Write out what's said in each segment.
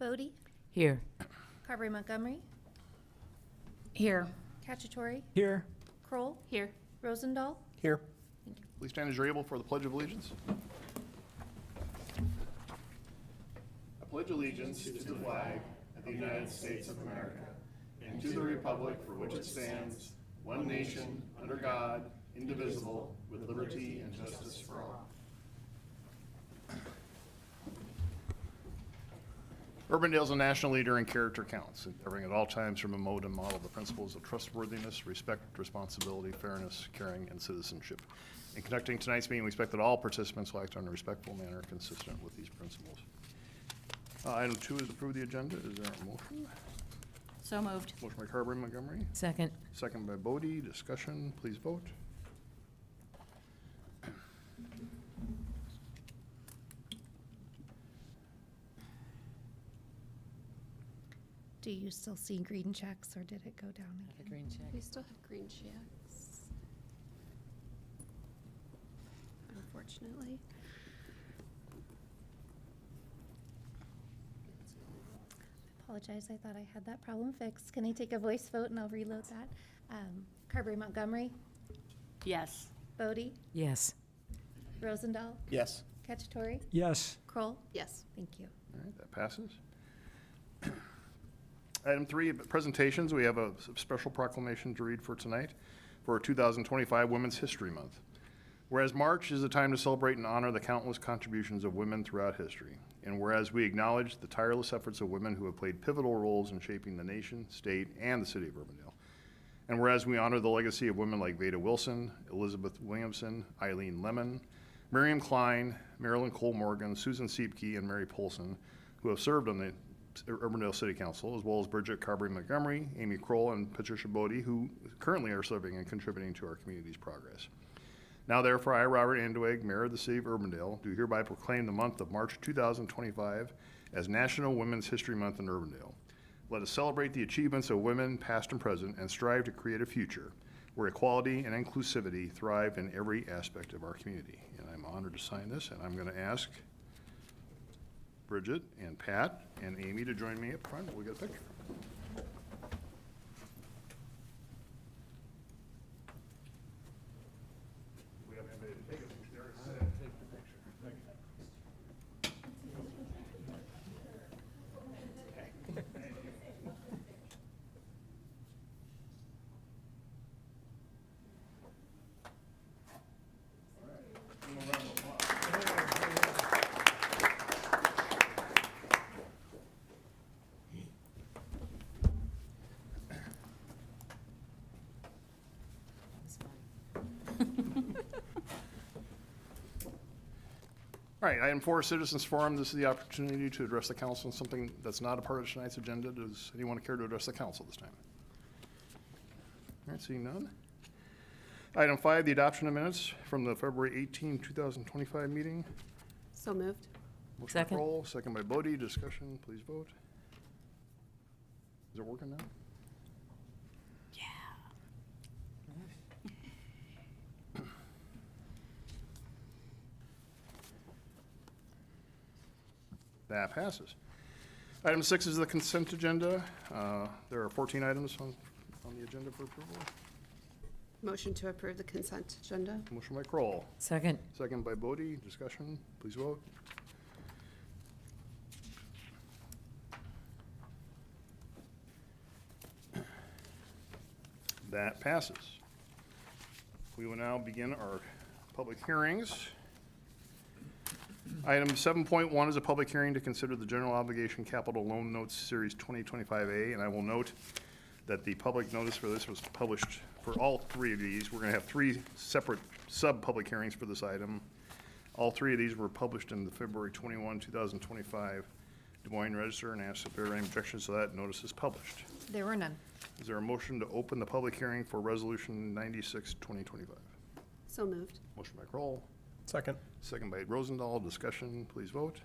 Bodie, Here. Carberry Montgomery, Here. Cacciatore, Here. Kroll, Here. Rosendahl. Here. Please stand as you're able for the Pledge of Allegiance. I pledge allegiance to the flag of the United States of America and to the republic for which it stands, one nation, under God, indivisible, with liberty and justice for all. Urbandale is a national leader in character counts, endeavoring at all times to promote and model the principles of trustworthiness, respect, responsibility, fairness, caring, and citizenship. In conducting tonight's meeting, we expect that all participants will act in a respectful manner consistent with these principles. Item 2 is approve the agenda. Is there a motion? So moved. Motion by Carberry Montgomery, Second. second by Bodie. Discussion, please vote. Do you still see green checks or did it go down A again? green check. We still have green checks. Unfortunately. Apologize, I thought I had that problem fixed. Can I take a voice vote and I'll reload that? Carberry Montgomery, Yes. Bodie, Yes. Rosendahl, Yes. Cacciatore, Yes. Kroll. Yes. Thank you. All right, that passes. Item 3, presentations. We have a special proclamation to read for tonight for 2025 Women's History Month. Whereas March is a time to celebrate and honor the countless contributions of women throughout history, and whereas we acknowledge the tireless efforts of women who have played pivotal roles in shaping the nation, state, and the city of Urbandale, and whereas we honor the legacy of women like Veda Wilson, Elizabeth Williamson, Eileen Lemon, Miriam Klein, Marilyn Cole Morgan, Susan Siepke, and Mary Polson, who have served on the Urbandale City Council, as well as Bridget Carberry Montgomery, Amy Kroll, and Patricia Bodie, who currently are serving and contributing to our community's progress. Now therefore, I, Robert Andeweg, Mayor of the City of Urbandale, do hereby proclaim the month of March 2025 as National Women's History Month in Urbandale. Let us celebrate the achievements of women, past and present, and strive to create a future where equality and inclusivity thrive in every aspect of our community. And I'm honored to sign this, and I'm going to ask Bridget and Pat and Amy to join me up front. We'll get a picture. We have anybody to take a picture? Take the picture. All right, item 4, Citizens Forum. This is the opportunity to address the council on something that's not a part of tonight's agenda. Does anyone care to address the council this time? All right, seeing none. Item 5, the adoption of minutes from the February 18, 2025 meeting. So moved. Motion by Second. Kroll, second by Bodie. Discussion, please vote. Is it working now? That passes. Item 6 is the consent agenda. There are 14 items on the agenda for approval. Motion to approve the consent agenda. Motion by Kroll, Second. second by Bodie. Discussion, please vote. That passes. We will now begin our public hearings. Item 7.1 is a public hearing to consider the General Obligation Capital Loan Notes Series 2025A, and I will note that the public notice for this was published for all 3 of these. We're going to have 3 separate sub-public hearings for this item. All 3 of these were published in the February 21, 2025 Des Moines Register, and asked if there are any objections to that. Notice is published. There were none. Is there a motion to open the public hearing for Resolution 96, 2025? So moved. Motion by Kroll, Second. second by Rosendahl. Discussion, please vote.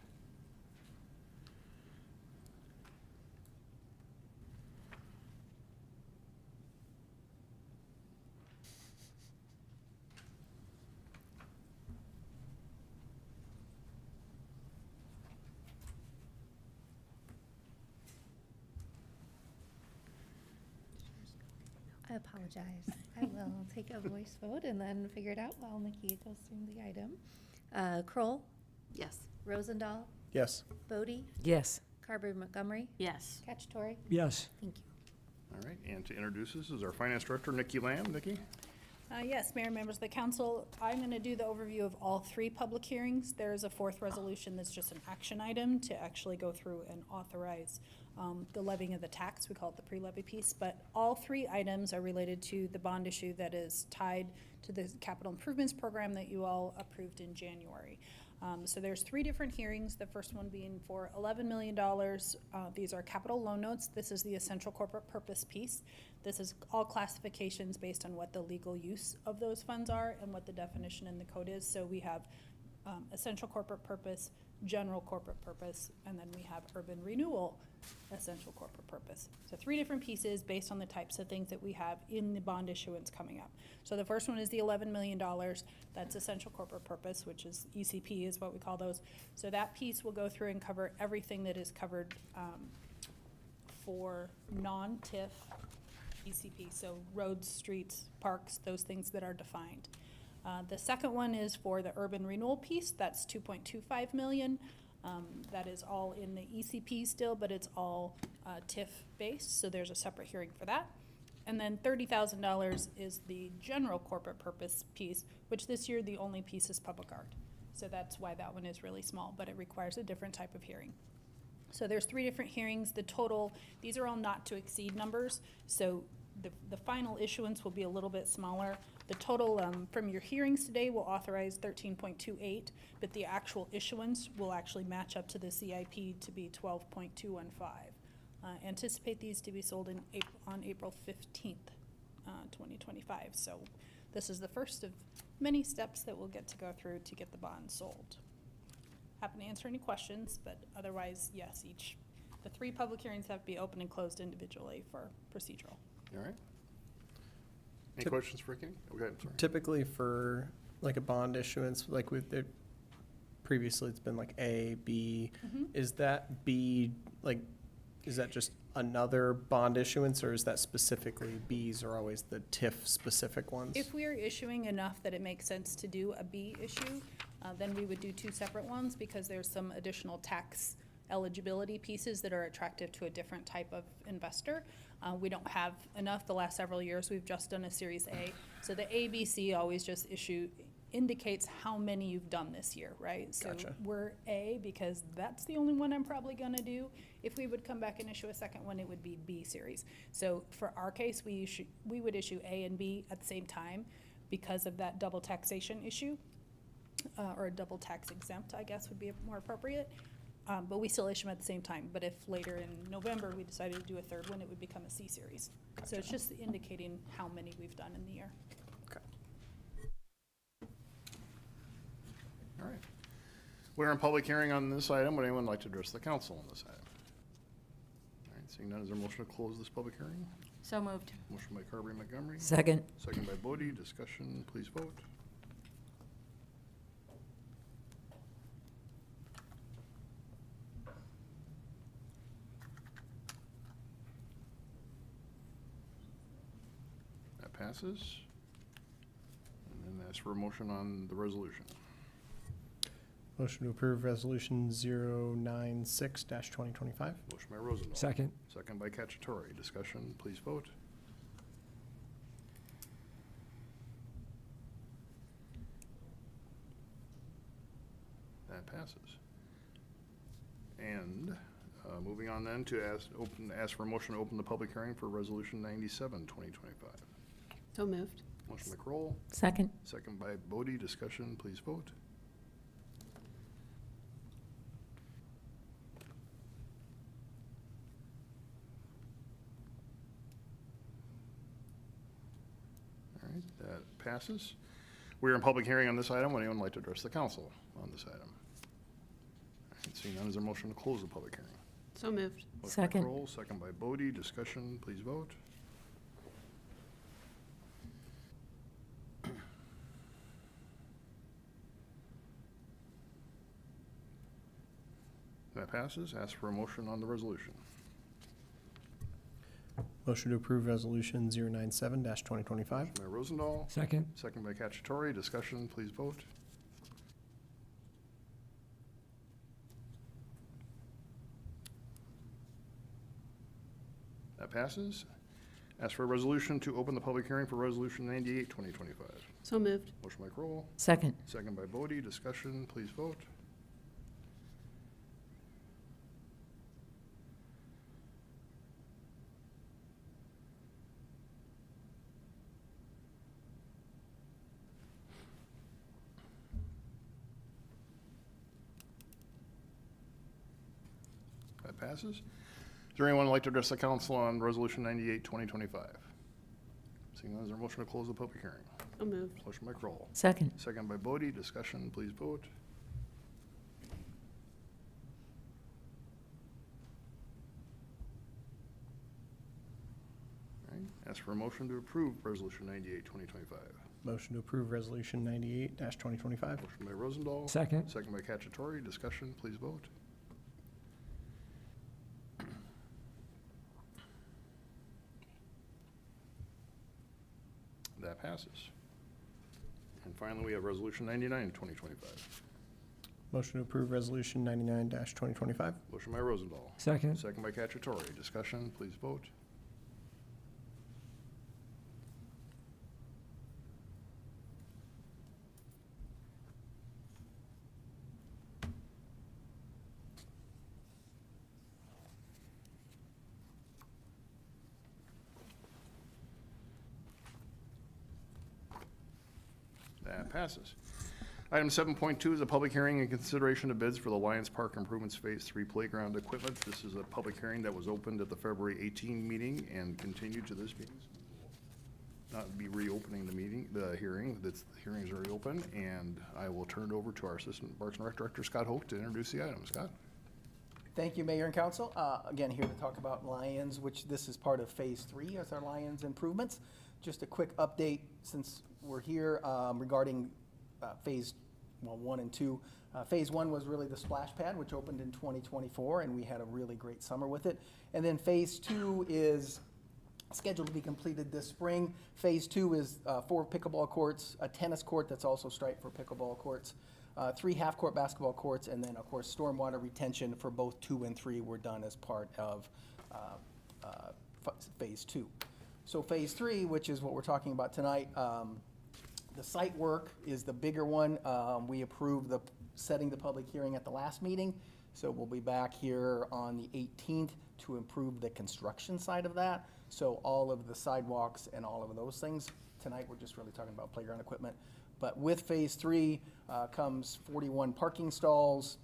I apologize. I will take a voice vote and then figure it out while Nikki goes through the item. Kroll, Yes. Rosendahl, Yes. Bodie, Yes. Carberry Montgomery, Yes. Cacciatore. Yes. Thank you. All right, and to introduce us is our Finance Director, Nikki Lamb. Nikki? Yes, Mayor, members of the council, I'm going to do the overview of all three public hearings. There is a fourth resolution that's just an action item to actually go through and authorize the levying of the tax. We call it the pre-levy piece. But all three items are related to the bond issue that is tied to the capital improvements program that you all approved in January. So there's three different hearings, the first one being for $11 million. These are capital loan notes. This is the essential corporate purpose piece. This is all classifications based on what the legal use of those funds are and what the definition in the code is. So we have essential corporate purpose, general corporate purpose, and then we have urban renewal essential corporate purpose. So three different pieces based on the types of things that we have in the bond issuance coming up. So the first one is the $11 million. That's essential corporate purpose, which is ECP is what we call those. So that piece will go through and cover everything that is covered for non-TIF ECP, so roads, streets, parks, those things that are defined. The second one is for the urban renewal piece. That's $2.25 million. That is all in the ECP still, but it's all TIF based, so there's a separate hearing for that. And then $30,000 is the general corporate purpose piece, which this year the only piece is public art. So that's why that one is really small, but it requires a different type of hearing. So there's three different hearings. The total, these are all not to exceed numbers, so the final issuance will be a little bit smaller. The total from your hearings today will authorize 13.28, but the actual issuance will actually match up to the CIP to be 12.215. Anticipate these to be sold on April 15th, 2025. So this is the first of many steps that we'll get to go through to get the bond sold. Happy to answer any questions, but otherwise, yes, the three public hearings have to be open and closed individually for procedural. All right. Any questions for Kenny? Okay, I'm sorry. Typically for like a bond issuance, like with the, previously it's been like A, B. Is that B, like, is that just another bond issuance, or is that specifically Bs are always the TIF specific ones? If we are issuing enough that it makes sense to do a B issue, then we would do two separate ones because there's some additional tax eligibility pieces that are attractive to a different type of investor. We don't have enough the last several years. We've just done a Series A. So the ABC always just indicates how many you've done this year, right? Gotcha. So we're A because that's the only one I'm probably gonna do. If we would come back and issue a second one, it would be B series. So for our case, we would issue A and B at the same time because of that double taxation issue, or a double tax exempt, I guess would be more appropriate. But we still issue them at the same time. But if later in November we decided to do a third one, it would become a C series. So it's just indicating how many we've done in the year. Okay. All right. We're in public hearing on this item. Would anyone like to address the council on this item? All right, seeing none, is there a motion to close this public hearing? So moved. Motion by Carberry Montgomery. Second. Second by Bodie. Discussion, please vote. That passes. And then ask for a motion on the resolution. Motion to approve resolution 096-2025. Motion by Rosendahl. Second. Second by Cacciatore. Discussion, please vote. That passes. And moving on then to ask for a motion to open the public hearing for resolution 97, 2025. So moved. Motion by Kroll, Second. second by Bodie. Discussion, please vote. All right, that passes. We are in public hearing on this item. Would anyone like to address the council on this item? All right, seeing none, is there a motion to close the public hearing? So moved. Motion by Second. Kroll, second by Bodie. Discussion, please vote. That passes. Ask for a motion on the resolution. Motion to approve Resolution 097-2025. Motion by Rosendahl, Second. second by Cacciatore. Discussion, please vote. That passes. Ask for a resolution to open the public hearing for Resolution 98, 2025. So moved. Motion by Kroll, Second. second by Bodie. Discussion, please vote. That passes. Is there anyone who'd like to address the council on Resolution 98, 2025? Seeing none, is there a motion to close the public hearing? So moved. Motion by Kroll, Second. second by Bodie. Discussion, please vote. All right, ask for a motion to approve Resolution 98, 2025. Motion to approve Resolution 98-2025. Motion by Rosendahl. Second. Second by Cacciatore. Discussion, please vote. That passes. And finally, we have Resolution 99, 2025. Motion to approve Resolution 99-2025. Motion by Rosendahl. Second. Second by Cacciatore. Discussion, please vote. That passes. Item 7.2 is a public hearing and consideration of bids for the Lions Park Improvements Phase 3 playground equipment. This is a public hearing that was opened at the February 18 meeting and continued to this meeting. Not be reopening the hearing. The hearing is already open, and I will turn it over to our Assistant Parks and Rec Director, Scott Hoke, to introduce the item. Scott? Thank you, Mayor and Council. Again, here to talk about Lions, which this is part of Phase 3 as our Lions improvements. Just a quick update since we're here regarding Phase 1 and 2. Phase 1 was really the splash pad, which opened in 2024, and we had a really great summer with it. And then Phase 2 is scheduled to be completed this spring. Phase 2 is 4 pickleball courts, a tennis court that's also striped for pickleball courts, 3 half-court basketball courts, and then, of course, stormwater retention for both 2 and 3 were done as part of Phase 2. So Phase 3, which is what we're talking about tonight, the site work is the bigger one. We approved setting the public hearing at the last meeting, so we'll be back here on the 18th to improve the construction side of that. So all of the sidewalks and all of those things. Tonight, we're just really talking about playground equipment. But with Phase 3 comes 41 parking stalls,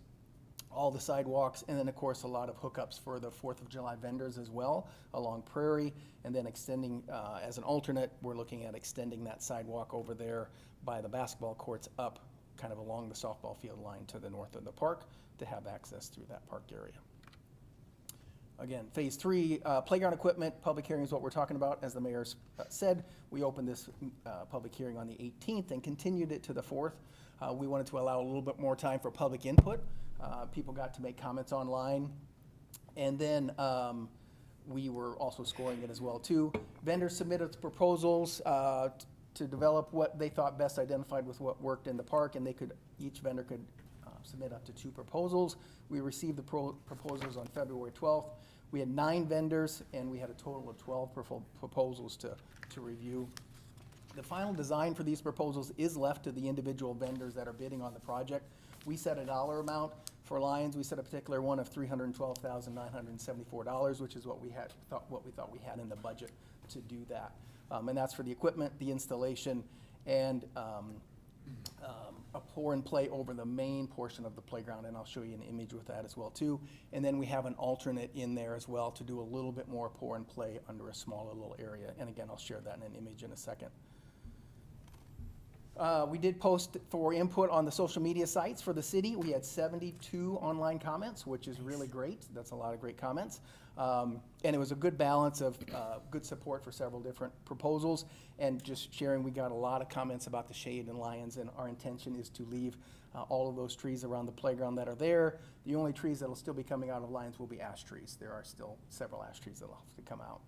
all the sidewalks, and then, of course, a lot of hookups for the 4th of July vendors as well along Prairie, and then extending, as an alternate, we're looking at extending that sidewalk over there by the basketball courts up kind of along the softball field line to the north of the park to have access through that park area. Again, Phase 3, playground equipment, public hearing is what we're talking about. As the mayor said, we opened this public hearing on the 18th and continued it to the 4th. We wanted to allow a little bit more time for public input. People got to make comments online. And then we were also scoring it as well, too. Vendors submitted proposals to develop what they thought best identified with what worked in the park, and each vendor could submit up to 2 proposals. We received the proposals on February 12th. We had 9 vendors, and we had a total of 12 proposals to review. The final design for these proposals is left to the individual vendors that are bidding on the project. We set a dollar amount for Lions. We set a particular one of $312,974, which is what we thought we had in the budget to do that. And that's for the equipment, the installation, and a pour and play over the main portion of the playground, and I'll show you an image with that as well too. And then we have an alternate in there as well to do a little bit more pour and play under a smaller little area. And again, I'll share that in an image in a second. We did post for input on the social media sites for the city. We had 72 online comments, which is really great. That's a lot of great comments. And it was a good balance of good support for several different proposals. And just sharing, we got a lot of comments about the shade and Lions, and our intention is to leave all of those trees around the playground that are there. The only trees that will still be coming out of Lions will be ash trees. There are still several ash trees that will have to come out.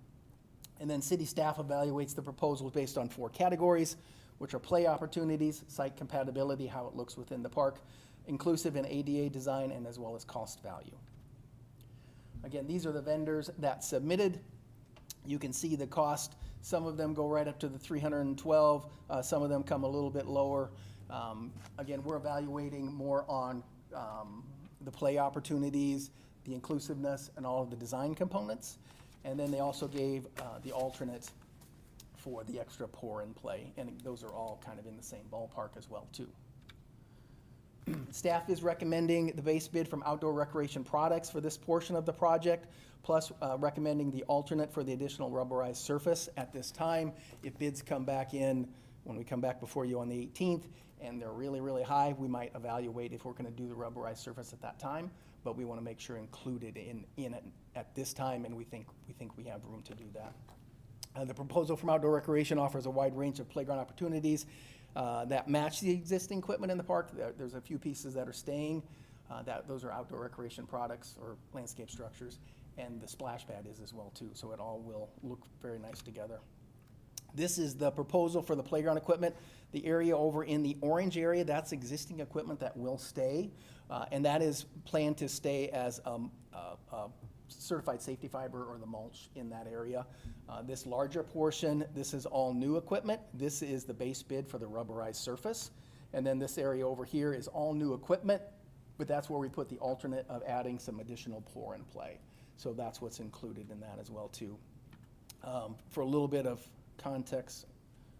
And then city staff evaluates the proposals based on 4 categories, which are play opportunities, site compatibility, how it looks within the park, inclusive and ADA design, and as well as cost value. Again, these are the vendors that submitted. You can see the cost. Some of them go right up to the 312. Some of them come a little bit lower. Again, we're evaluating more on the play opportunities, the inclusiveness, and all of the design components. And then they also gave the alternate for the extra pour and play, and those are all kind of in the same ballpark as well, too. Staff is recommending the base bid from Outdoor Recreation Products for this portion of the project, plus recommending the alternate for the additional rubberized surface at this time. If bids come back in, when we come back before you on the 18th, and they're really, really high, we might evaluate if we're gonna do the rubberized surface at that time, but we wanna make sure included in it at this time, and we think we have room to do that. The proposal from Outdoor Recreation offers a wide range of playground opportunities that match the existing equipment in the park. There's a few pieces that are staying, those are outdoor recreation products or landscape structures, and the splash pad is as well too, so it all will look very nice together. This is the proposal for the playground equipment. The area over in the orange area, that's existing equipment that will stay, and that is planned to stay as certified safety fiber or the mulch in that area. This larger portion, this is all new equipment. This is the base bid for the rubberized surface. And then this area over here is all new equipment, but that's where we put the alternate of adding some additional pour and play. So that's what's included in that as well too. For a little bit of context,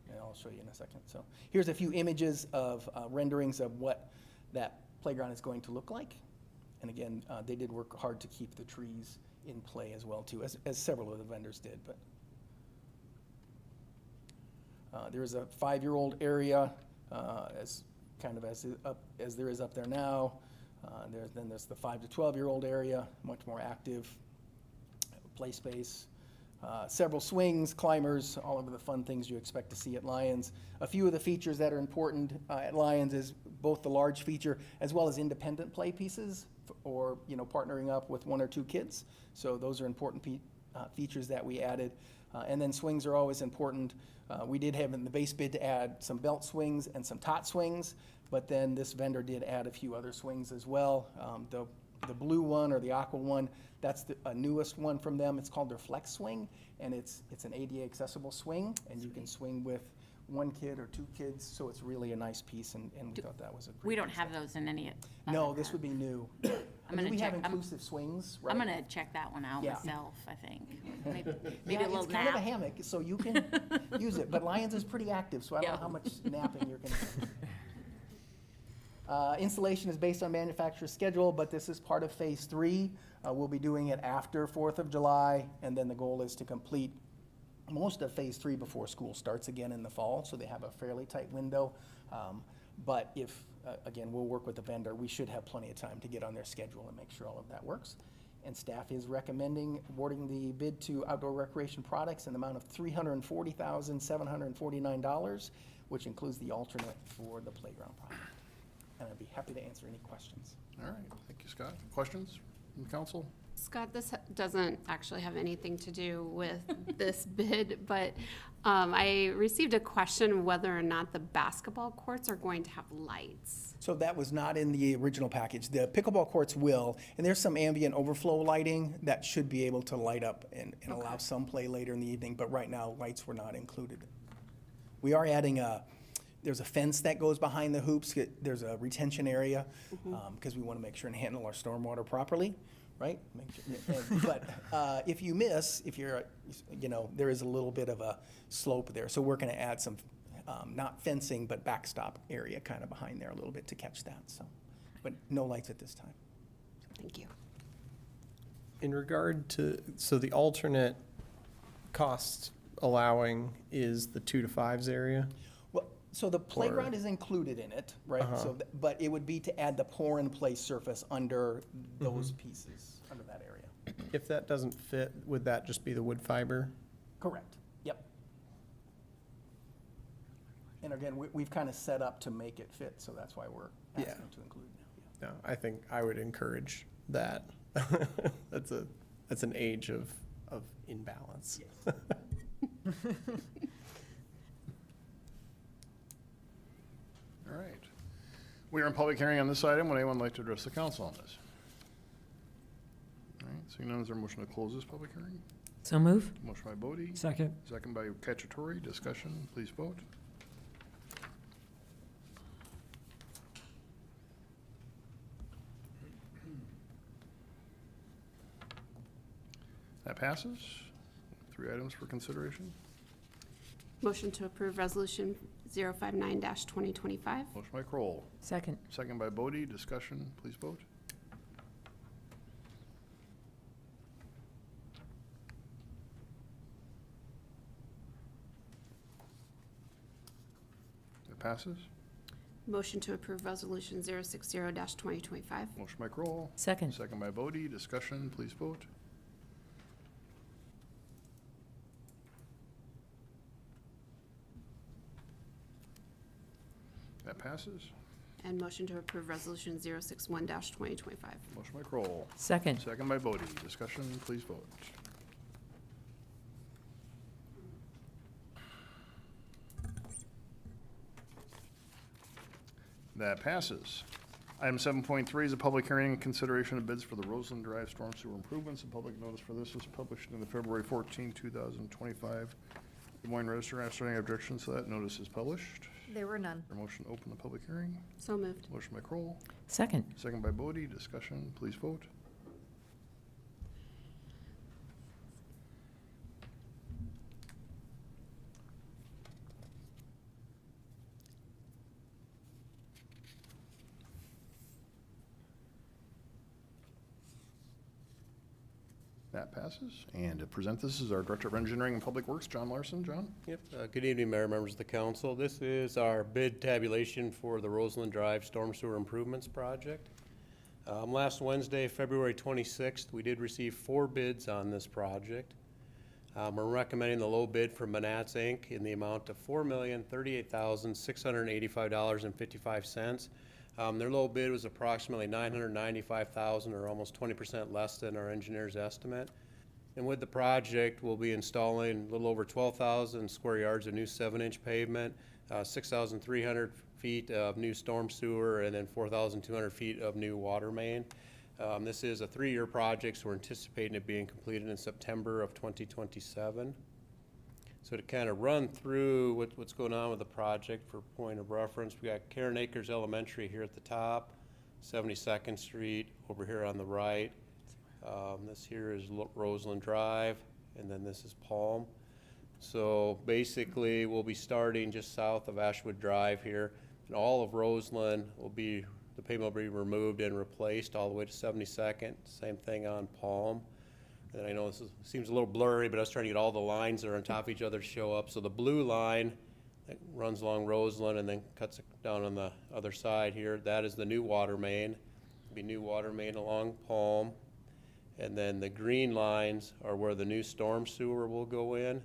and I'll show you in a second. So here's a few images of renderings of what that playground is going to look like. And again, they did work hard to keep the trees in play as well too, as several of the vendors did. But there is a 5-year-old area, as there is up there now. Then there's the 5 to 12-year-old area, much more active play space. Several swings, climbers, all of the fun things you expect to see at Lions. A few of the features that are important at Lions is both the large feature as well as independent play pieces, or partnering up with 1 or 2 kids. So those are important features that we added. And then swings are always important. We did have in the base bid to add some belt swings and some tot swings, but then this vendor did add a few other swings as well. The blue one or the aqua one, that's the newest one from them. It's called their Flex Swing, and it's an ADA accessible swing, and you can swing with 1 kid or 2 kids, so it's really a nice piece, and we thought that was a great We don't piece. have those in any. No, this would be new. I mean, gonna we have check- inclusive swings, right? I'm gonna check that one out Yeah. myself, I think. Maybe Yeah, a little it's kind of a nap. hammock, so you can use it, but Lions is pretty active, so I don't know Yeah. how much napping you're gonna do. Installation is based on manufacturer's schedule, but this is part of phase 3. We'll be doing it after 4th of July, and then the goal is to complete most of phase 3 before school starts again in the fall, so they have a fairly tight window. But if, again, we'll work with the vendor, we should have plenty of time to get on their schedule and make sure all of that works. And staff is recommending awarding the bid to Outdoor Recreation Products in the amount of $340,749, which includes the alternate for the playground project. And I'd be happy to answer any questions. All right, thank you, Scott. Questions from council? Scott, this doesn't actually have anything to do with this bid, but I received a question whether or not the basketball courts are going to have lights. So that was not in the original package. The pickleball courts will, and there's some ambient overflow lighting that should be able to light up and allow some play later in the evening, but right now, lights were not included. We are adding there's a fence that goes behind the hoops. There's a retention area, because we want to make sure and handle our stormwater properly, right? But if you miss, there is a little bit of a slope there. So we're going to add some, not fencing, but backstop area kind of behind there a little bit to catch that. So, but no lights at this time. Thank you. In regard to, so the alternate cost allowing is the 2 to 5s area? Well, so the playground is included in it, right? So, but it would be to add the pour and play surface under those pieces, under that area. If that doesn't fit, would that just be the wood fiber? Correct. Yep. And again, we've kind of set up to make it fit, so that's why we're asking Yeah. to include now. No, I think I would encourage that. That's an age of imbalance. Yes. All right. We are in public hearing on this item. Would anyone like to address the council on this? All right, seeing none, is there a motion to close this public hearing? So move. Motion by Bodie, Second. second by Cacciatore. Discussion, please vote. That passes. 3 items for consideration. Motion to approve Resolution 059-2025. Motion by Kroll, Second. second by Bodie. Discussion, please vote. That passes. Motion to approve Resolution 060-2025. Motion by Kroll, Second. second by Bodie. Discussion, please vote. That passes. And motion to approve Resolution 061-2025. Motion by Kroll, Second. second by Bodie. Discussion, please vote. That passes. Item 7.3 is a public hearing and consideration of bids for the Roseland Drive Storm Sewer Improvements. A public notice for this was published in the February 14, 2025 Des Moines Register. Are there any objections to that? Notice is published. There were none. A motion to open the public hearing. So moved. Motion by Kroll, Second. second by Bodie. Discussion, please vote. That passes. And to present this is our Director of Engineering and Public Works, John Larson. John? Yep, good evening, Mayor, members of the council. This is our bid tabulation for the Roseland Drive Storm Sewer Improvements Project. Last Wednesday, February 26th, we did receive 4 bids on this project. We're recommending the low bid from Manats Inc. in the amount of $4,038,685.55. Their low bid was approximately $995,000, or almost 20% less than our engineer's estimate. And with the project, we'll be installing a little over 12,000 square yards of new 7-inch pavement, 6,300 feet of new storm sewer, and then 4,200 feet of new water main. This is a 3-year project, so we're anticipating it being completed in September of 2027. So to kind of run through what's going on with the project for point of reference, we got Karen Acres Elementary here at the top, 72nd Street over here on the right. This here is Roseland Drive, and then this is Palm. So basically, we'll be starting just south of Ashwood Drive here, and all of Roseland will be, the pavement will be removed and replaced all the way to 72nd. Same thing on Palm. And I know seems a little blurry, but I was trying to get all the lines that are on top of each other to show up. So the blue line that runs along Roseland and then cuts it down on the other side here, that is the new water main. There'll be new water main along Palm. And then the green lines are where the new storm sewer will go in.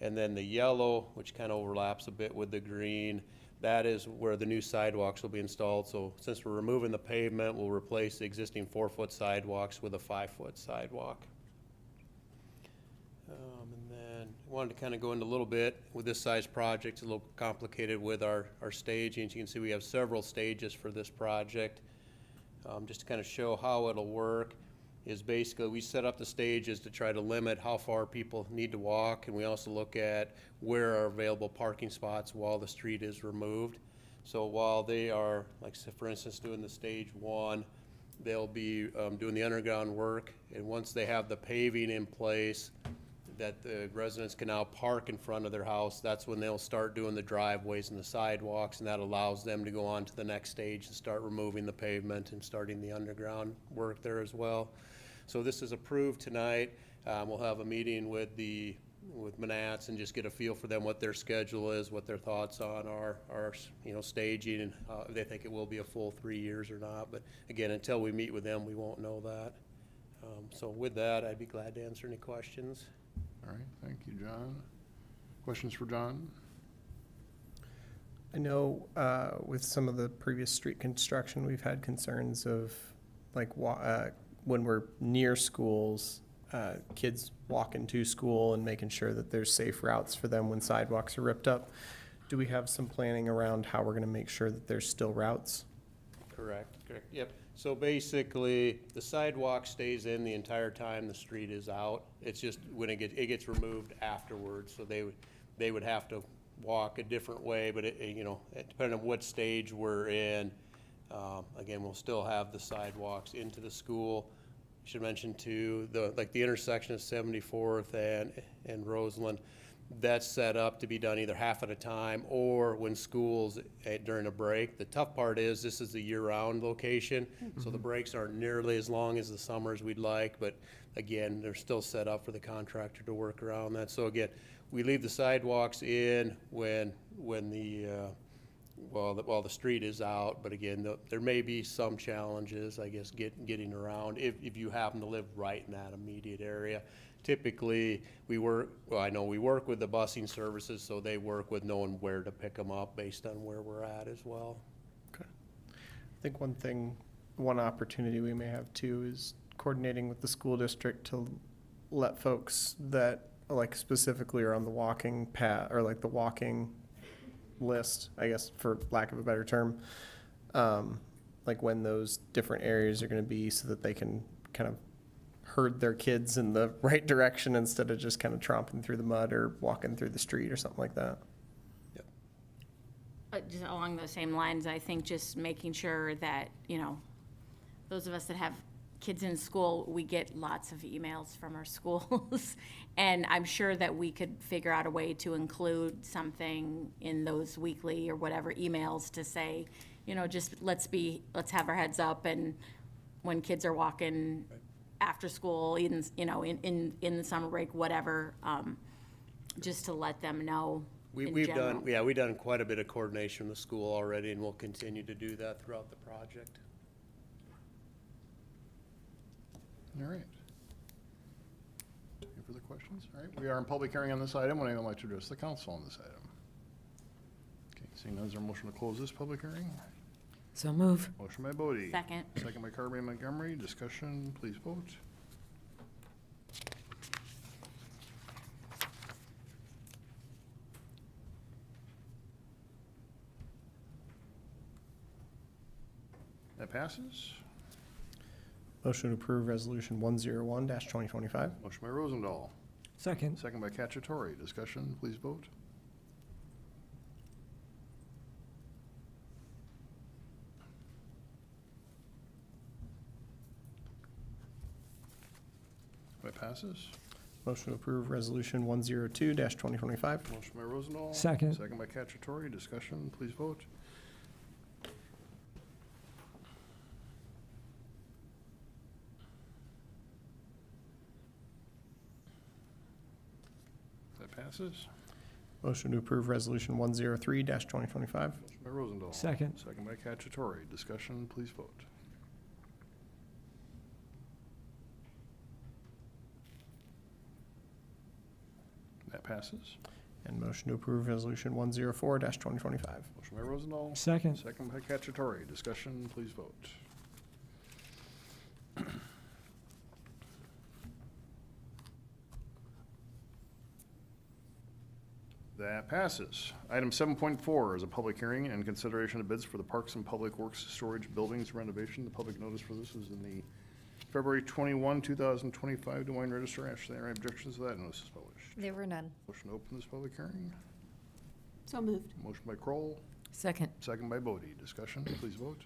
And then the yellow, which kind of overlaps a bit with the green, that is where the new sidewalks will be installed. So since we're removing the pavement, we'll replace the existing 4-foot sidewalks with a 5-foot sidewalk. And then I wanted to kind of go into a little bit with this size project. It's a little complicated with our staging. As you can see, we have several stages for this project. Just to kind of show how it'll work is basically we set up the stages to try to limit how far people need to walk, and we also look at where are available parking spots while the street is removed. So while they are, like for instance, doing the stage 1, they'll be doing the underground work, and once they have the paving in place that the residents can now park in front of their house, that's when they'll start doing the driveways and the sidewalks, and that allows them to go on to the next stage and start removing the pavement and starting the underground work there as well. So this is approved tonight. We'll have a meeting with Manats and just get a feel for them, what their schedule is, what their thoughts on our staging, and if they think it will be a full 3 years or not. But again, until we meet with them, we won't know that. So with that, I'd be glad to answer any questions. All right, thank you, John. Questions for John? I know with some of the previous street construction, we've had concerns of like when we're near schools, kids walking to school and making sure that there's safe routes for them when sidewalks are ripped up. Do we have some planning around how we're gonna make sure that there's still routes? Correct, yep. So basically, the sidewalk stays in the entire time the street is out. It's just when it gets removed afterwards, so they would have to walk a different way, but depending on what stage we're in, again, we'll still have the sidewalks into the school. Should mention too, the intersection of 74th and Roseland, that's set up to be done either half at a time or when school's during a break. The tough part is this is a year-round location, so the breaks aren't nearly as long as the summers we'd like, but again, they're still set up for the contractor to work around that. So again, we leave the sidewalks in when while the street is out, but again, there may be some challenges, I guess, getting around if you happen to live right in that immediate area. Typically, I know we work with the busing services, so they work with knowing where to pick them up based on where we're at as well. Okay. I think one opportunity we may have too is coordinating with the school district to let folks that like specifically are on the walking path or like the walking list, I guess, for lack of a better term, like when those different areas are going to be so that they can kind of herd their kids in the right direction instead of just kind of tromping through the mud or walking through the street or something like that. Just along those same lines, I think just making sure that, those of us that have kids in school, we get lots of emails from our schools. And I'm sure that we could figure out a way to include something in those weekly or whatever emails to say, just let's have our heads up, and when kids are walking after school, in the summer break, whatever, just to let them know. We've done quite a bit of coordination with the school already, and we'll continue to do that throughout the project. All right. Any further questions? All right, we are in public hearing on this item. Would anyone like to address the council on this item? Okay, seeing none, is there a motion to close this public hearing? So move. Motion by Bodie. Second. Second by Carberry Montgomery. Discussion, please vote. That passes. Motion to approve resolution 101-2025. Motion by Rosendahl. Second. Second by Cacciatore. Discussion, please vote. That passes. Motion to approve resolution 102-2025. Motion by Rosendahl. Second. Second by Cacciatore. Discussion, please vote. That passes. Motion to approve resolution 103-2025. Motion by Rosendahl. Second. Second by Cacciatore. Discussion, please vote. That passes. And motion to approve resolution 104-2025. Motion by Rosendahl. Second. Second by Cacciatore. Discussion, please vote. That passes. Item 7.4 is a public hearing and consideration of bids for the Parks and Public Works Storage Buildings renovation. The public notice for this is in the February 21, 2025 Des Moines Register. Ashley, any objections to that? Notice is published. There were none. Motion to open this public hearing. So moved. Motion by Kroll, Second. second by Bodie. Discussion, please vote.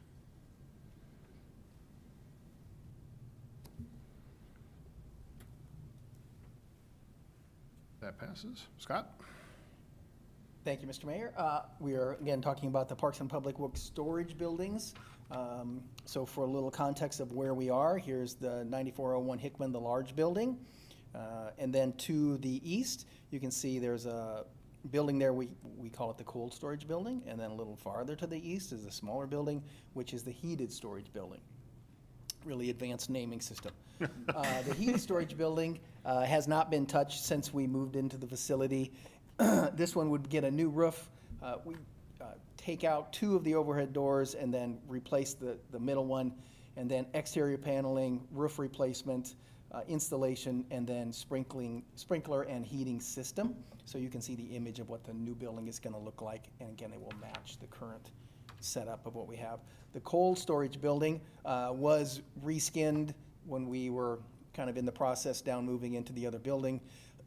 That passes. Scott? Thank you, Mr. Mayor. We are again talking about the Parks and Public Works storage buildings. So for a little context of where we are, here's the 9401 Hickman, the large building. And then to the east, you can see there's a building there, we call it the cold storage building. And then a little farther to the east is a smaller building, which is the heated storage building. Really advanced naming system. The heated storage building has not been touched since we moved into the facility. This one would get a new roof. We take out two of the overhead doors and then replace the middle one, and then exterior paneling, roof replacement, installation, and then sprinkler and heating system. So you can see the image of what the new building is gonna look like, and again, it will match the current setup of what we have. The cold storage building was reskinned when we were kind of in the process down moving into the other building.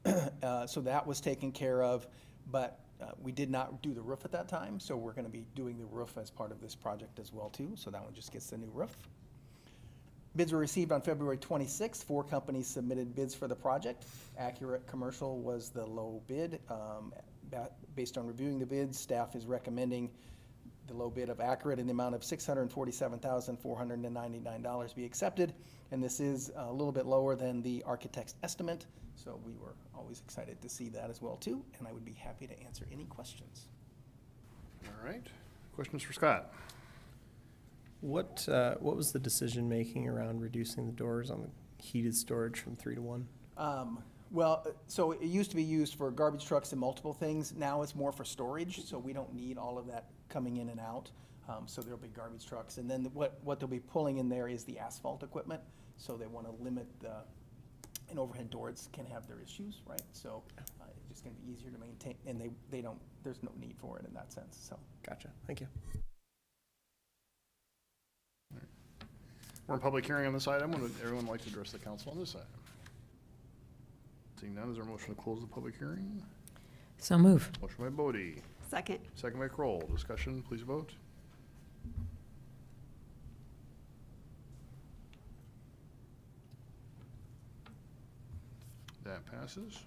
So that was taken care of, but we did not do the roof at that time, so we're gonna be doing the roof as part of this project as well too, so that one just gets the new roof. Bids were received on February 26th. 4 companies submitted bids for the project. Accurate Commercial was the low bid. Based on reviewing the bids, staff is recommending the low bid of Accurate in the amount of $647,499 be accepted. And this is a little bit lower than the architect's estimate, so we were always excited to see that as well too, and I would be happy to answer any questions. All right. Questions for Scott? What was the decision-making around reducing the doors on the heated storage from 3 to 1? Well, so it used to be used for garbage trucks and multiple things. Now it's more for storage, so we don't need all of that coming in and out. So there'll be garbage trucks. And then what they'll be pulling in there is the asphalt equipment. So they want to limit and overhead doors can have their issues, right? So it's just going to be easier to maintain, and they don't, there's no need for it in that sense, so. Gotcha, thank you. We're in public hearing on this item. Would everyone like to address the council on this item? Seeing none, is there a motion to close the public hearing? So move. Motion by Bodie, Second. second by Kroll. Discussion, please vote. That passes.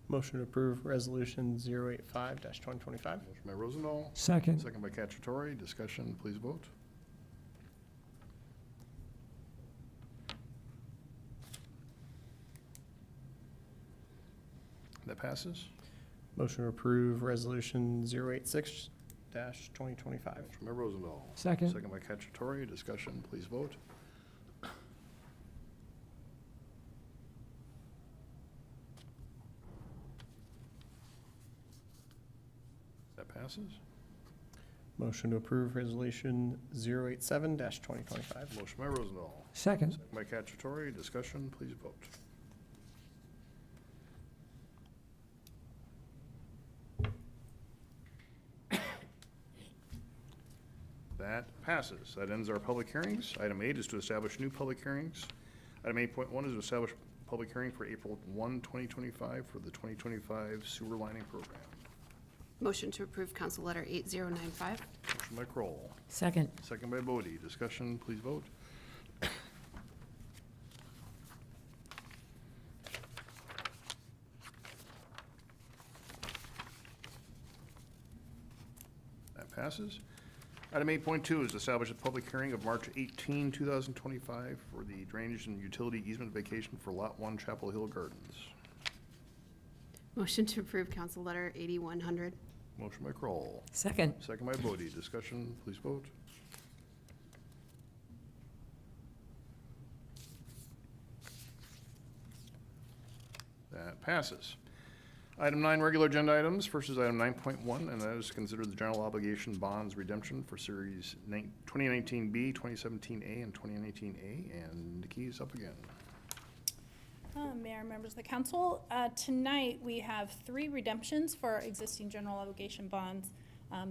Motion to approve resolution 085-2025. Motion by Rosendahl, Second. second by Cacciatore. Discussion, please vote. That passes. Motion to approve resolution 086-2025. Motion by Rosendahl. Second. Second by Cacciatore. Discussion, please vote. That passes. Motion to approve resolution 087-2025. Motion by Rosendahl. Second. Second by Cacciatore. Discussion, please vote. That passes. That ends our public hearings. Item 8 is to establish new public hearings. Item 8.1 is to establish a public hearing for April 1, 2025 for the 2025 sewer lining program. Motion to approve Council Letter 8095. Motion by Kroll. Second. Second by Bodie. Discussion, please vote. That passes. Item 8.2 is to establish a public hearing of March 18, 2025 for the drainage and utility easement vacation for Lot 1 Chapel Hill Gardens. Motion to approve Council Letter 8100. Motion by Kroll. Second. Second by Bodie. Discussion, please vote. That passes. Item 9, regular agenda items. First is item 9.1, and that is to consider the general obligation bonds redemption for Series 2019B, 2017A, and 2019A. And Nikki is up again. Mayor, members of the council, tonight we have 3 redemptions for our existing general obligation bonds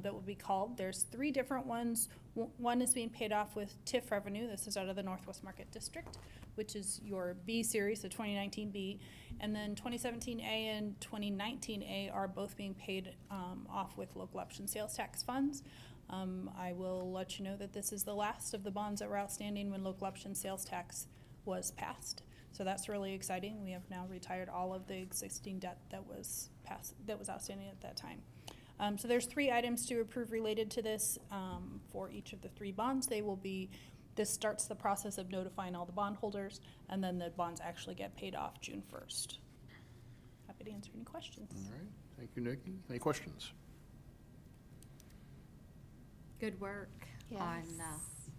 that will be called. There's 3 different ones. One is being paid off with TIF revenue. This is out of the Northwest Market District, which is your B series, the 2019B. And then 2017A and 2019A are both being paid off with local option sales tax funds. I will let you know that this is the last of the bonds that were outstanding when local option sales tax was passed. So that's really exciting. We have now retired all of the existing debt that was outstanding at that time. So there's 3 items to approve related to this for each of the 3 bonds. This starts the process of notifying all the bondholders, and then the bonds actually get paid off June 1st. Happy to answer any questions. All right. Thank you, Nikki. Any questions? Good work on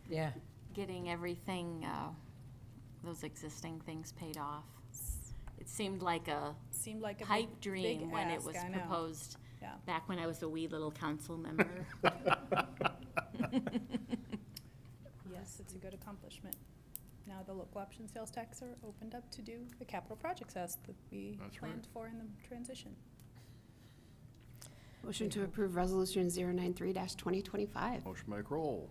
Yeah. getting everything, those existing things paid off. It seemed like a Seemed like a pipe big dream when it ask, was I know. proposed, Yeah. back when I was a wee little council member. Yes, it's a good accomplishment. now the local option sales tax are opened up to do the capital projects as that we That's right. planned for in the transition. Motion to approve resolution 093-2025. Motion by Kroll,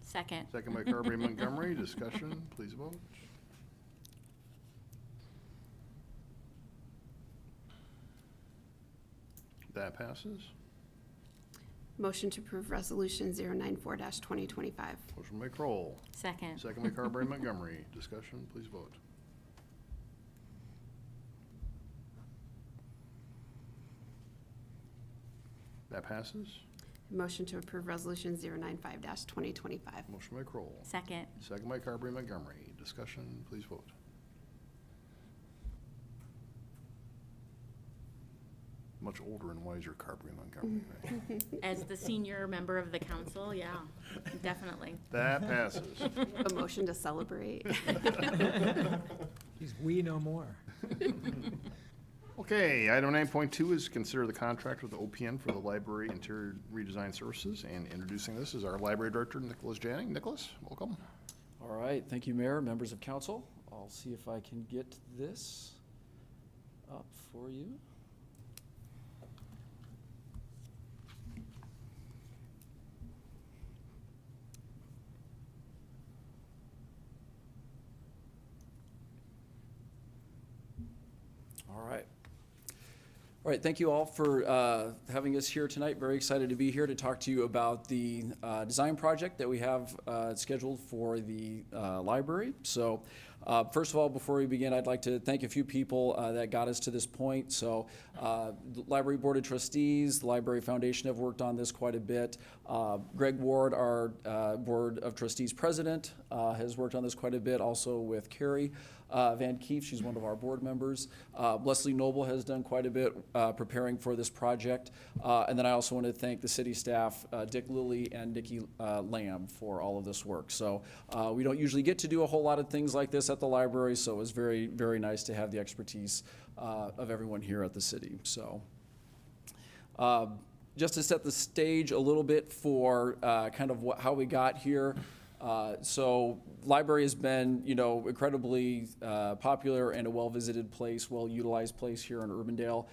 Second. second by Carberry Montgomery. Discussion, please vote. That passes. Motion to approve resolution 094-2025. Motion by Kroll, Second. second by Carberry Montgomery. Discussion, please vote. That passes. Motion to approve resolution 095-2025. Motion by Kroll, Second. second by Carberry Montgomery. Discussion, please vote. Much older and wiser Carberry Montgomery, right? As the senior member of the council, yeah, definitely. That passes. A motion to celebrate. Geez, we know more. Okay, item 9.2 is consider the contract with OPN for the library interior redesign services, and introducing this is our library director, Nicholas Janning. Nicholas, welcome. All right, thank you, Mayor, members of council. I'll see if I can get this up for you. All right. All right, thank you all for having us here tonight. Very excited to be here to talk to you about the design project that we have scheduled for the library. So first of all, before we begin, I'd like to thank a few people that got us to this point. So the Library Board of Trustees, the Library Foundation have worked on this quite a bit. Greg Ward, our Board of Trustees president, has worked on this quite a bit, also with Carrie Van Keef, she's one of our board members. Leslie Noble has done quite a bit preparing for this project. And then I also want to thank the city staff, Dick Lilly and Nikki Lamb, for all of this work. So we don't usually get to do a whole lot of things like this at the library, so it was very, very nice to have the expertise of everyone here at the city. So just to set the stage a little bit for kind of how we got here. So library has been, incredibly popular and a well-visited place, well-utilized place here in Urbandale.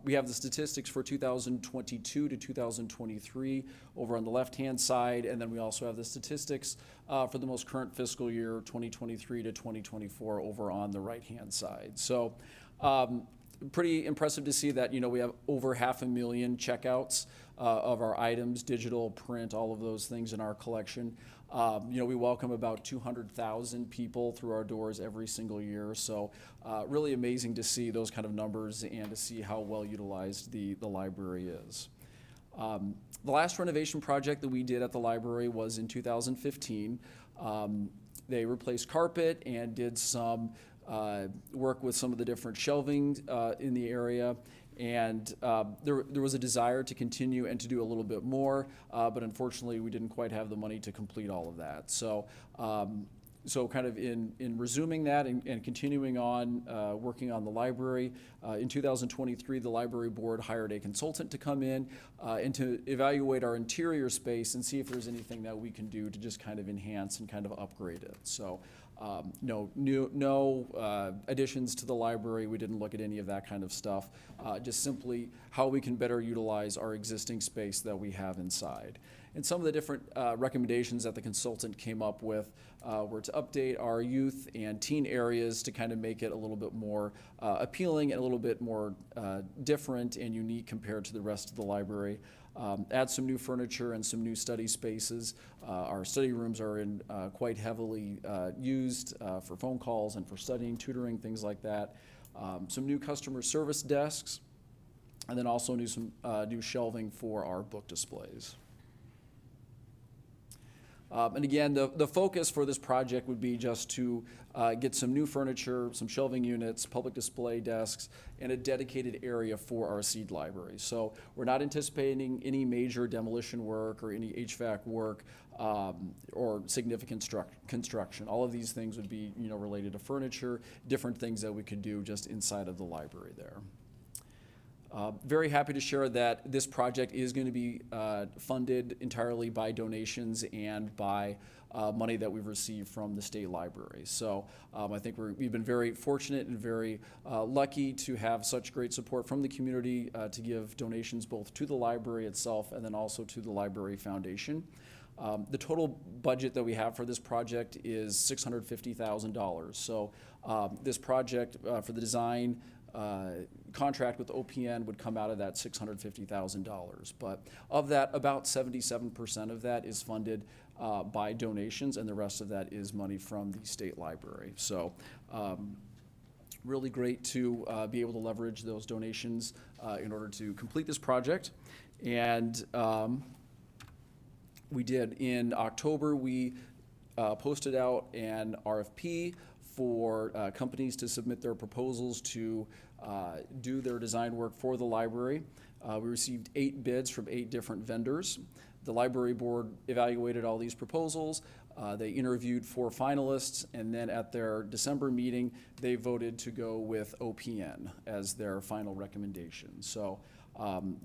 We have the statistics for 2022 to 2023 over on the left-hand side, and then we also have the statistics for the most current fiscal year, 2023 to 2024, over on the right-hand side. So pretty impressive to see that, we have over 500,000 checkouts of our items, digital, print, all of those things in our collection. We welcome about 200,000 people through our doors every single year. So really amazing to see those kind of numbers and to see how well utilized the library is. The last renovation project that we did at the library was in 2015. They replaced carpet and did some work with some of the different shelving in the area. And there was a desire to continue and to do a little bit more, but unfortunately we didn't quite have the money to complete all of that. So so kind of in resuming that and continuing on working on the library, in 2023 the library board hired a consultant to come in and to evaluate our interior space and see if there's anything that we can do to just kind of enhance and kind of upgrade it. So no additions to the library. We didn't look at any of that kind of stuff. Just simply how we can better utilize our existing space that we have inside. And some of the different recommendations that the consultant came up with were to update our youth and teen areas to kind of make it a little bit more appealing and a little bit more different and unique compared to the rest of the library. Add some new furniture and some new study spaces. Our study rooms are in quite heavily used for phone calls and for studying, tutoring, things like that. Some new customer service desks, and then also some new shelving for our book displays. And again, the focus for this project would be just to get some new furniture, some shelving units, public display desks, and a dedicated area for our seed library. So we're not anticipating any major demolition work or any HVAC work or significant construction. All of these things would be related to furniture, different things that we could do just inside of the library there. Very happy to share that this project is going to be funded entirely by donations and by money that we've received from the state library. So I think we've been very fortunate and very lucky to have such great support from the community to give donations both to the library itself and then also to the Library Foundation. The total budget that we have for this project is $650,000. So this project for the design contract with OPN would come out of that $650,000. But of that, about 77% of that is funded by donations, and the rest of that is money from the state library. So really great to be able to leverage those donations in order to complete this project. And we did in October, we posted out an RFP for companies to submit their proposals to do their design work for the library. We received 8 bids from 8 different vendors. The library board evaluated all these proposals. They interviewed 4 finalists, and then at their December meeting, they voted to go with OPN as their final recommendation. So from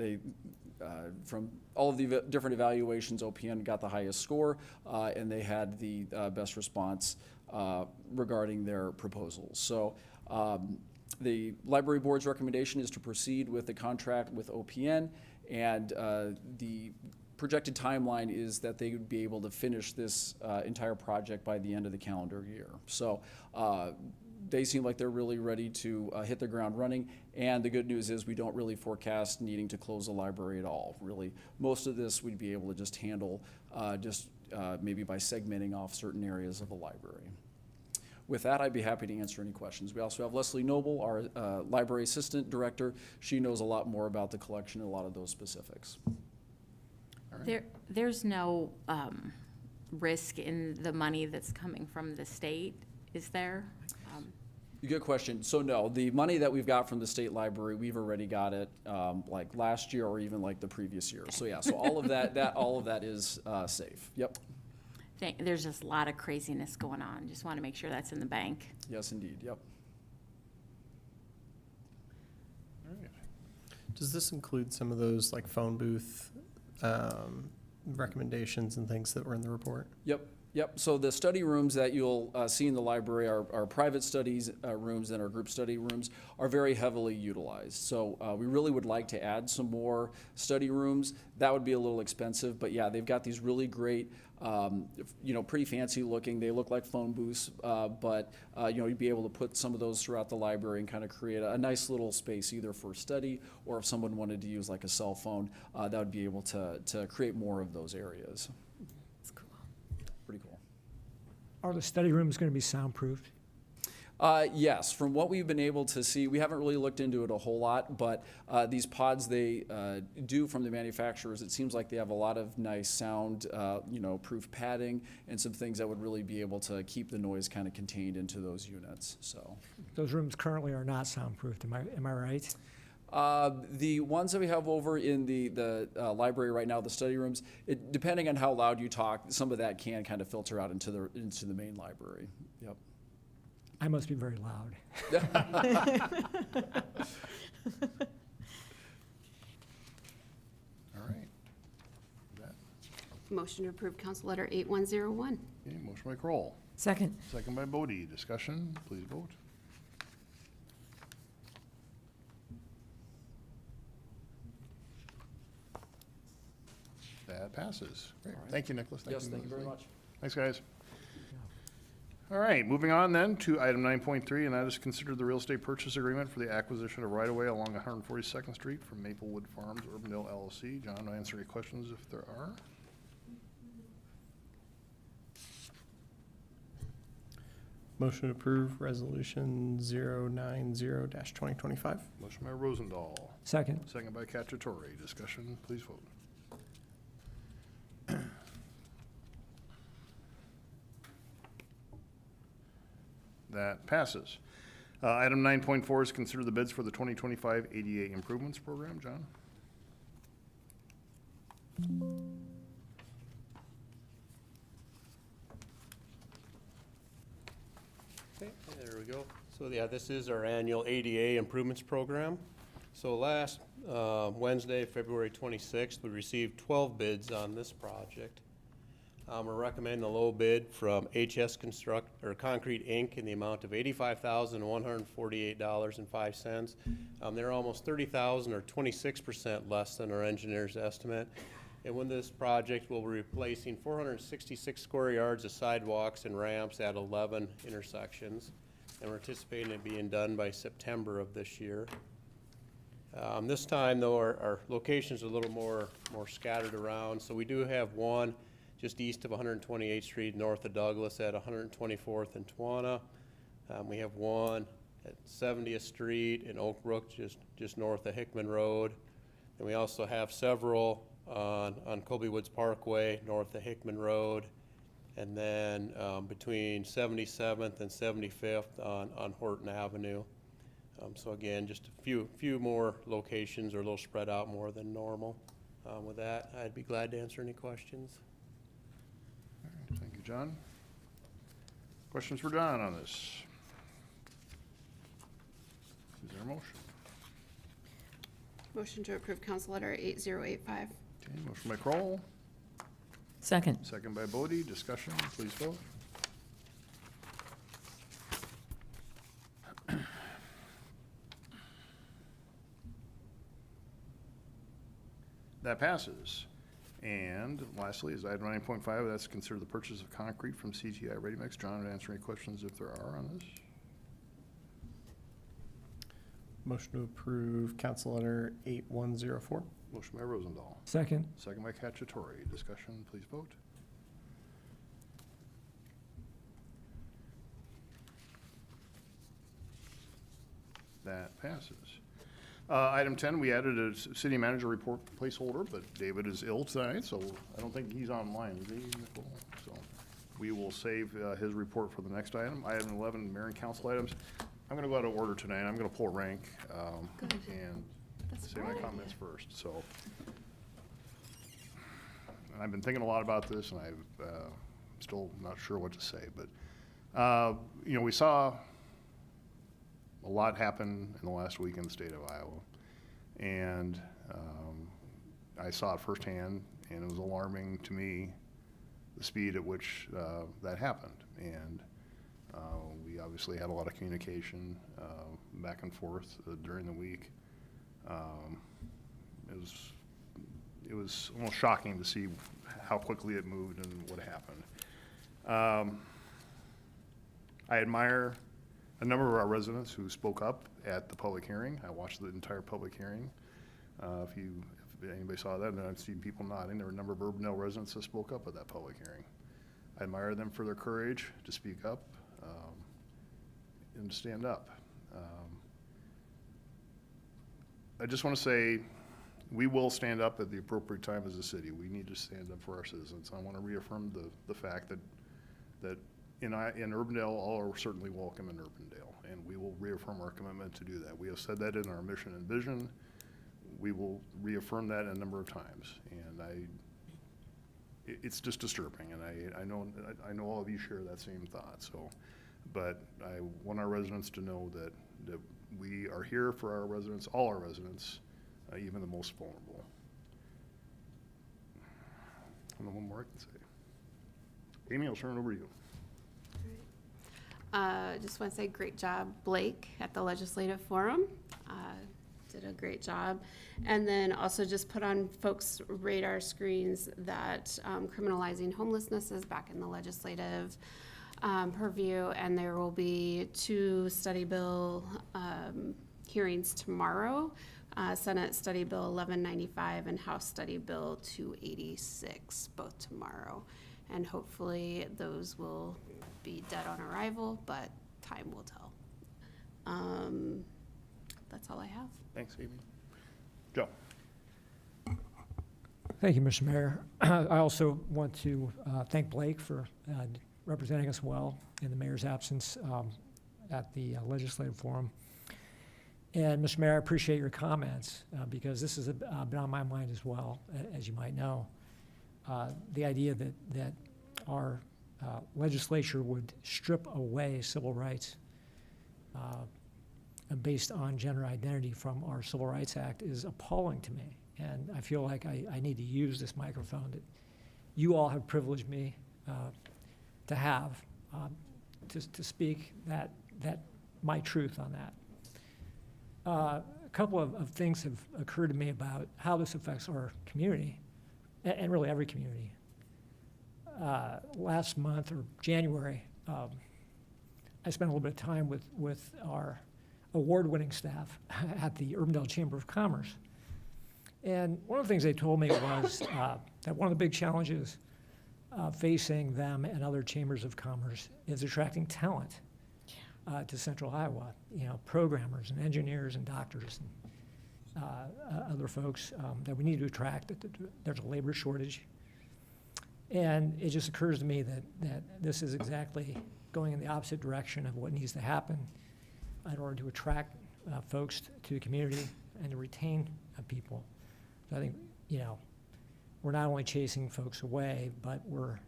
all of the different evaluations, OPN got the highest score, and they had the best response regarding their proposals. So the library board's recommendation is to proceed with the contract with OPN, and the projected timeline is that they would be able to finish this entire project by the end of the calendar year. So they seem like they're really ready to hit the ground running, and the good news is we don't really forecast needing to close the library at all. Really, most of this we'd be able to just handle maybe by segmenting off certain areas of the library. With that, I'd be happy to answer any questions. We also have Leslie Noble, our library assistant director. She knows a lot more about the collection and a lot of those specifics. There's no risk in the money that's coming from the state, is there? Good question. So no, the money that we've got from the state library, we've already got it like last year or even like the previous year. So yeah, so all of that is safe. Yep. There's just a lot of craziness going on. Just want to make sure that's in the bank. Yes, indeed. Yep. All right. Does this include some of those like phone booth recommendations and things that were in the report? Yep. Yep. So the study rooms that you'll see in the library are private studies rooms, and our group study rooms are very heavily utilized. So we really would like to add some more study rooms. That would be a little expensive, but yeah, they've got these really great, pretty fancy looking. They look like phone booths, but you'd be able to put some of those throughout the library and kind of create a nice little space either for study or if someone wanted to use like a cell phone, that would be able to create more of those areas. Pretty cool. Are the study rooms going to be soundproofed? Yes, from what we've been able to see, we haven't really looked into it a whole lot, but these pods they do from the manufacturers, it seems like they have a lot of nice sound, proof padding and some things that would really be able to keep the noise kind of contained into those units. So Those rooms currently are not soundproofed, am I right? The ones that we have over in the library right now, the study rooms, depending on how loud you talk, some of that can kind of filter out into the main library. Yep. I must be very loud. All right. That, Motion to approve Council Letter 8101. okay, motion by Kroll, Second. second by Bodie. Discussion, please vote. That passes. Great. All right. Thank you, Nicholas. Yes, thank you very Leslie. much. Thanks, guys. All right, moving on then to item 9.3, and that is consider the real estate purchase agreement for the acquisition of right-of-way along 142nd Street from Maplewood Farms, Urbandale LLC. John, answer any questions if there are. Motion to approve resolution 090-2025. Motion by Rosendahl, Second. second by Cacciatore. Discussion, please vote. That passes. Item 9.4 is consider the bids for the 2025 ADA Improvements Program. John? Okay, there we go. So yeah, this is our annual ADA Improvements Program. So last Wednesday, February 26th, we received 12 bids on this project. We're recommending the low bid from HS Concrete Inc. in the amount of $85,148.05. They're almost $30,000 or 26% less than our engineer's estimate. And with this project, we'll be replacing 466 square yards of sidewalks and ramps at 11 intersections. And we're anticipating it being done by September of this year. This time, though, our locations are a little more scattered around. So we do have one just east of 128th Street, north of Douglas at 124th and Twana. We have one at 70th Street in Oak Brook, just north of Hickman Road. And we also have several on Colby Woods Parkway, north of Hickman Road. And then between 77th and 75th on Horton Avenue. So again, just a few more locations, or a little spread out more than normal. With that, I'd be glad to answer any questions. Thank you, John. Questions for John on this? Is there a motion? Motion to approve council letter 8085. Okay, motion by Kroll, Second. second by Bodie. Discussion, please vote. That passes. And lastly is item 9.5, that's consider the purchase of concrete from CGI Ready Mix. John, would answer any questions if there are on this? Motion to approve council letter 8104. Motion by Rosendahl, Second. second by Cacciatore. Discussion, please vote. That passes. Item 10, we added a city manager report placeholder, but David is ill tonight, so I don't think he's online, is he, Nicole? So we will save his report for the next item. Item 11, mayor and council items. I'm going to go out of order tonight. I'm going to pull rank and That's a say my great comments idea. first. So and I've been thinking a lot about this, and I'm still not sure what to say, but you know, we saw a lot happened in the last week in the state of Iowa. And I saw it firsthand, and it was alarming to me, the speed at which that happened. And we obviously had a lot of communication back and forth during the week. It was almost shocking to see how quickly it moved and what happened. I admire a number of our residents who spoke up at the public hearing. I watched the entire public hearing. If anybody saw that, then I've seen people nodding. There were a number of Urbandale residents that spoke up at that public hearing. I admire them for their courage to speak up and to stand up. I just want to say, we will stand up at the appropriate time as a city. We need to stand up for our citizens. I want to reaffirm the fact that in Urbandale, all are certainly welcome in Urbandale, and we will reaffirm our commitment to do that. We have said that in our mission and vision. We will reaffirm that a number of times, and it's just disturbing, and I know all of you share that same thought. So, but I want our residents to know that we are here for our residents, all our residents, even the most vulnerable. I don't know what more I can say. Amy, I'll turn it over to you. Just want to say great job, Blake, at the Legislative Forum. Did a great job. And then also just put on folks' radar screens that criminalizing homelessness is back in the legislative purview, and there will be 2 study bill hearings tomorrow. Senate Study Bill 1195 and House Study Bill 286, both tomorrow. And hopefully those will be dead on arrival, but time will tell. That's all I have. Thanks, Amy. Joe. Thank you, Mr. Mayor. I also want to thank Blake for representing us well in the mayor's absence at the Legislative Forum. And Mr. Mayor, I appreciate your comments because this has been on my mind as well, as you might know. The idea that our legislature would strip away civil rights based on gender identity from our Civil Rights Act is appalling to me. And I feel like I need to use this microphone you all have privileged me to have, to speak that my truth on that. A couple of things have occurred to me about how this affects our community, and really every community. Last month, or January, I spent a little bit of time with our award-winning staff at the Urbandale Chamber of Commerce. And one of the things they told me was that one of the big challenges facing them and other chambers of commerce is attracting talent to Central Iowa. You know, programmers and engineers and doctors and other folks that we need to attract. There's a labor shortage. And it just occurs to me that this is exactly going in the opposite direction of what needs to happen in order to attract folks to the community and to retain people. So I think, you know, we're not only chasing folks away, but we're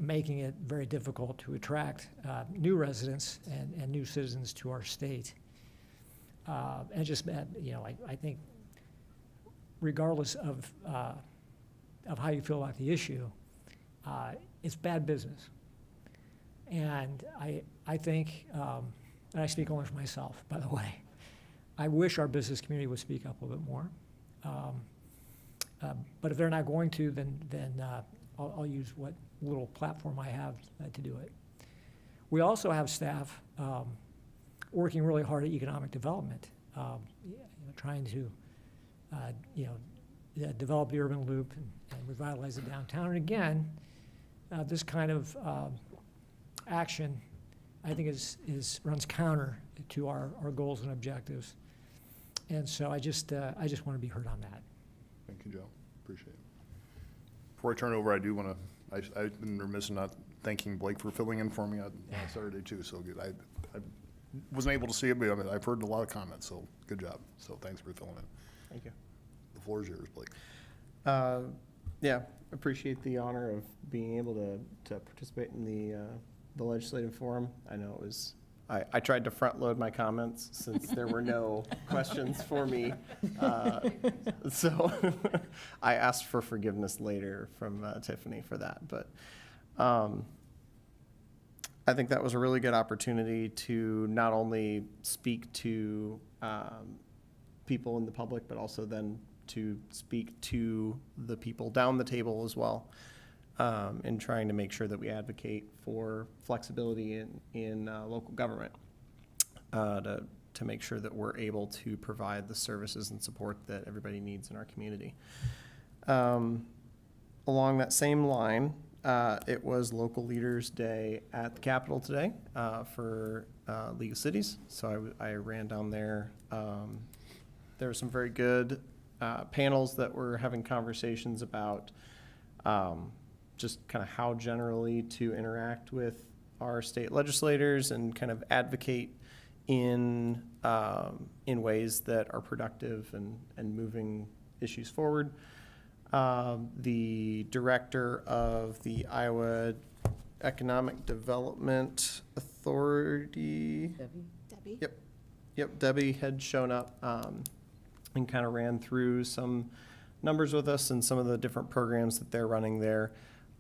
making it very difficult to attract new residents and new citizens to our state. And just, you know, I think regardless of how you feel about the issue, it's bad business. And I think, and I speak only for myself, by the way, I wish our business community would speak up a little bit more. But if they're not going to, then I'll use what little platform I have to do it. We also have staff working really hard at economic development, trying to develop the urban loop and revitalize the downtown. And again, this kind of action, I think, runs counter to our goals and objectives. And so I just want to be heard on that. Thank you, Joe. Appreciate it. Before I turn it over, I do want to, I've been remiss in not thanking Blake for filling in for me on Saturday too, so good. I wasn't able to see it, but I mean, I've heard a lot of comments, so good job. So thanks for filling in. Thank you. The floor is yours, Blake. Yeah, appreciate the honor of being able to participate in the legislative forum. I know it was, I tried to front load my comments since there were no questions for me. So I asked for forgiveness later from Tiffany for that. But I think that was a really good opportunity to not only speak to people in the public, but also then to speak to the people down the table as well, in trying to make sure that we advocate for flexibility in local government, to make sure that we're able to provide the services and support that everybody needs in our community. Along that same line, it was Local Leaders Day at the Capitol today for League of Cities, so I ran down there. There were some very good panels that were having conversations about just kind of how generally to interact with our state legislators and kind of advocate in ways that are productive and moving issues forward. The director of the Iowa Economic Development Authority. Debbie? Yep, Debbie had shown up and kind of ran through some numbers with us and some of the different programs that they're running there.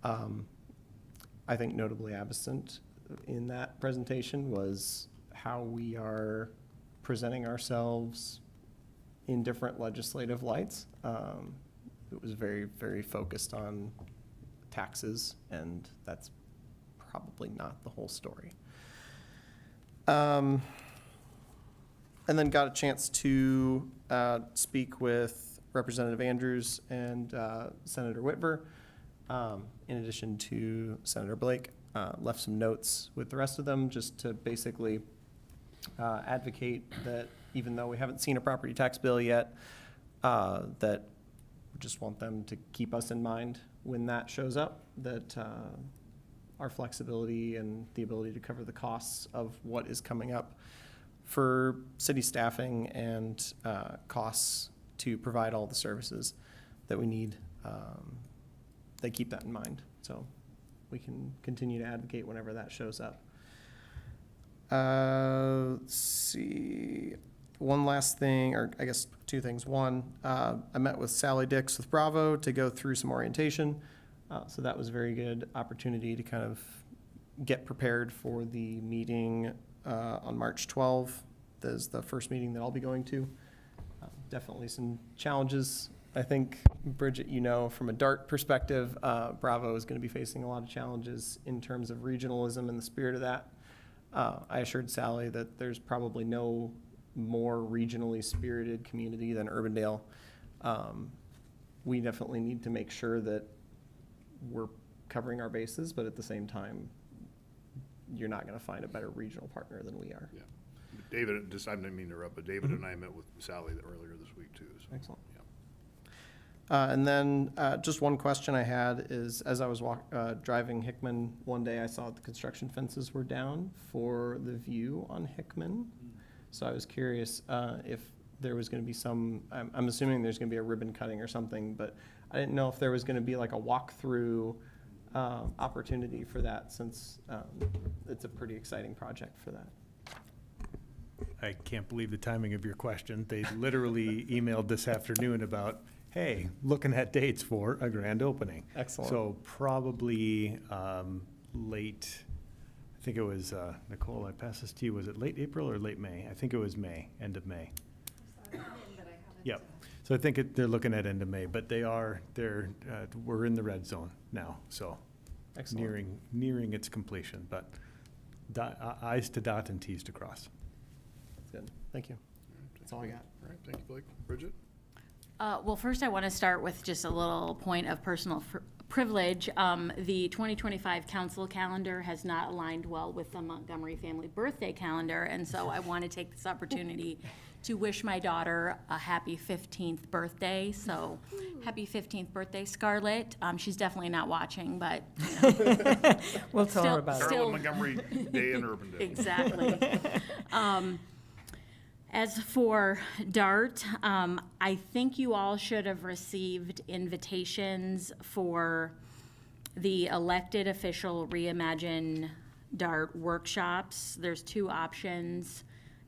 I think notably absent in that presentation was how we are presenting ourselves in different legislative lights. It was very, very focused on taxes, and that's probably not the whole story. And then got a chance to speak with Representative Andrews and Senator Whitver, in addition to Senator Blake. Left some notes with the rest of them just to basically advocate that even though we haven't seen a property tax bill yet, that we just want them to keep us in mind when that shows up, that our flexibility and the ability to cover the costs of what is coming up for city staffing and costs to provide all the services that we need, they keep that in mind. So we can continue to advocate whenever that shows up. Let's see. one last thing, or I guess two things. One, I met with Sally Dix with Bravo to go through some orientation. So that was a very good opportunity to kind of get prepared for the meeting on March 12th. That's the first meeting that I'll be going to. Definitely some challenges. I think, Bridget, you know, from a DART perspective, Bravo is going to be facing a lot of challenges in terms of regionalism and the spirit of that. I assured Sally that there's probably no more regionally spirited community than Urbandale. We definitely need to make sure that we're covering our bases, but at the same time, you're not going to find a better regional partner than we are. Yeah. David, just, I didn't mean to interrupt, but David and I met with Sally earlier this week too. So, Excellent. yeah. And then just one question I had is, as I was driving Hickman one day, I saw that the construction fences were down for the view on Hickman. So I was curious if there was going to be some, I'm assuming there's going to be a ribbon cutting or something, but I didn't know if there was going to be like a walkthrough opportunity for that, since it's a pretty exciting project for that. I can't believe the timing of your question. They literally emailed this afternoon about, hey, looking at dates for a grand opening. Excellent. So probably late, I think it was, Nicole, I passed this to you, was it late April or late May? I think it was May, end of May. Yep. So I think they're looking at end of May, but we're in the red zone now, so Excellent. nearing its completion, but I's to dot and T's to cross. That's good. Thank you. That's all I got. All right, thank you, Blake. Bridget? Well, first I want to start with just a little point of personal privilege. The 2025 council calendar has not aligned well with the Montgomery family birthday calendar, and so I want to take this opportunity to wish my daughter a happy 15th birthday. So happy 15th birthday, Scarlett. She's definitely not watching, but you know. We'll tell her about it. Still- Charlotte Montgomery Day in Urbandale. Exactly. As for DART, I think you all should have received invitations for the elected official Reimagine DART workshops. There's two options,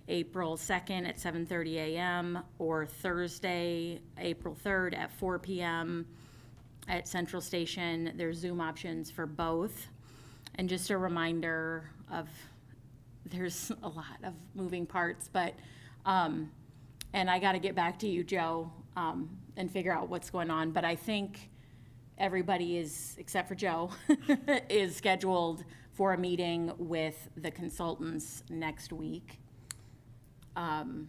April 2nd at 7:30 a.m. or Thursday, April 3rd at 4 p.m. at Central Station. There's Zoom options for both. And just a reminder of, there's a lot of moving parts, but and I got to get back to you, Joe, and figure out what's going on. But I think everybody is, except for Joe, is scheduled for a meeting with the consultants next week. I've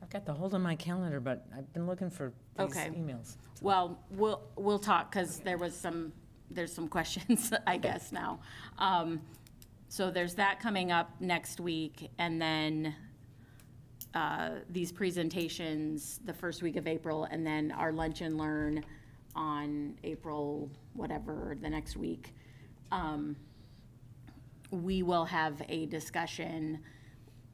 got the hold on my calendar, but I've been looking for these Okay. emails. Well, we'll talk, because there's some questions, I guess, now. So there's that coming up next week, and then these presentations the first week of April, and then our lunch and learn on April, whatever, the next week. We will have a discussion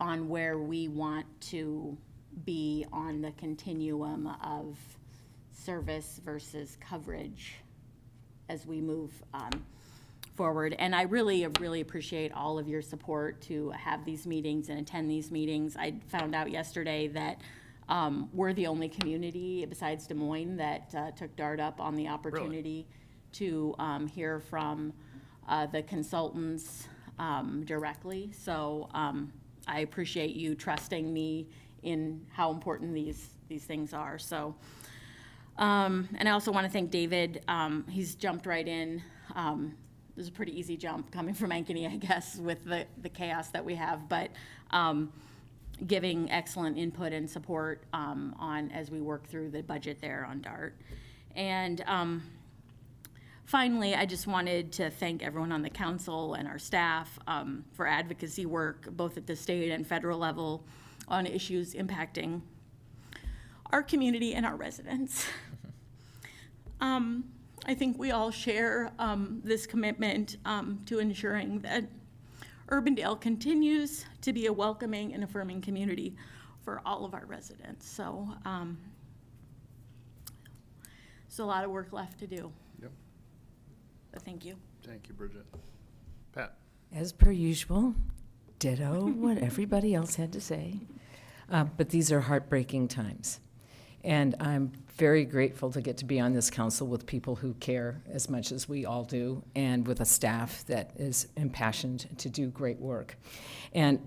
on where we want to be on the continuum of service versus coverage as we move forward. And I really, really appreciate all of your support to have these meetings and attend these meetings. I found out yesterday that we're the only community besides Des Moines that took DART up on the opportunity to hear from the consultants directly. So I appreciate you trusting me in how important these things are. So, and I also want to thank David. He's jumped right in. It was a pretty easy jump coming from Ankeny, I guess, with the chaos that we have, but giving excellent input and support on as we work through the budget there on DART. And finally, I just wanted to thank everyone on the council and our staff for advocacy work, both at the state and federal level, on issues impacting our community and our residents. I think we all share this commitment to ensuring that Urbandale continues to be a welcoming and affirming community for all of our residents. So there's a lot of work left to do. Yep. But thank you. Thank you, Bridget. Pat? As per usual, ditto what everybody else had to say. But these are heartbreaking times. And I'm very grateful to get to be on this council with people who care as much as we all do, and with a staff that is impassioned to do great work. And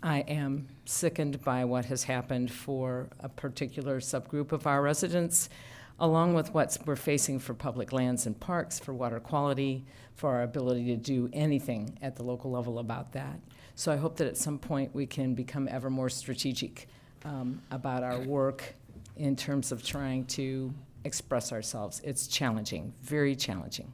I am sickened by what has happened for a particular subgroup of our residents, along with what we're facing for public lands and parks, for water quality, for our ability to do anything at the local level about that. So I hope that at some point we can become ever more strategic about our work in terms of trying to express ourselves. It's challenging, very challenging.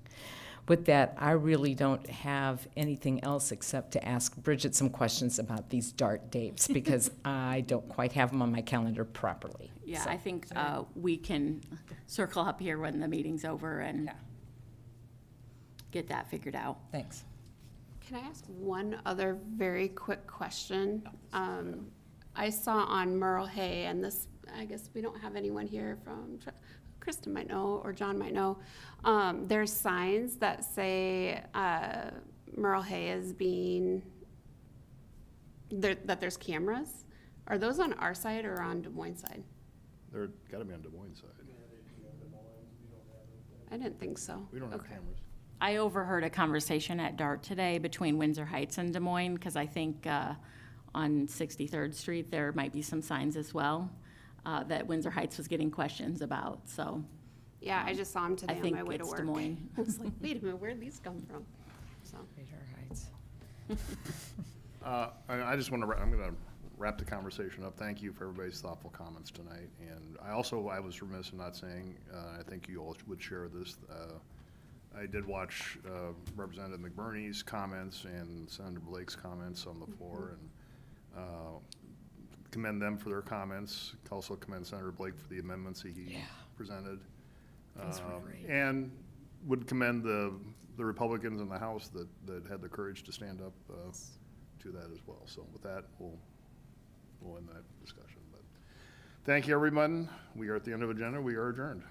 With that, I really don't have anything else except to ask Bridget some questions about these DART dates, because I don't quite have them on my calendar properly. Yeah, So, I think we can circle up here when the meeting's over and get that figured out. Thanks. Can I ask one other very quick question? I saw on Merle Hay, and this, I guess we don't have anyone here from, Kristen might know, or John might know. There's signs that say Merle Hay is being, that there's cameras. Are those on our side or on Des Moines side? They're gotta be on Des Moines side. I didn't think so. We don't have Okay. cameras. I overheard a conversation at DART today between Windsor Heights and Des Moines, because I think on 63rd Street, there might be some signs as well that Windsor Heights was getting questions about, so Yeah, I just saw them I today on think my way to it's work. Des Moines. I was like, wait a minute, where'd these come from? So, Radar Heights. I just want to, I'm going to wrap the conversation up. Thank you for everybody's thoughtful comments tonight. And I was remiss in not saying, I think you all would share this. I did watch Representative McBurney's comments and Senator Blake's comments on the floor, and commend them for their comments. Also commend Senator Blake for the amendments he presented. Those were great. And would commend the Republicans in the House that had the courage to stand up to that as well. So with that, we'll end that discussion. But thank you, everyone. We are at the end of the agenda. We are adjourned.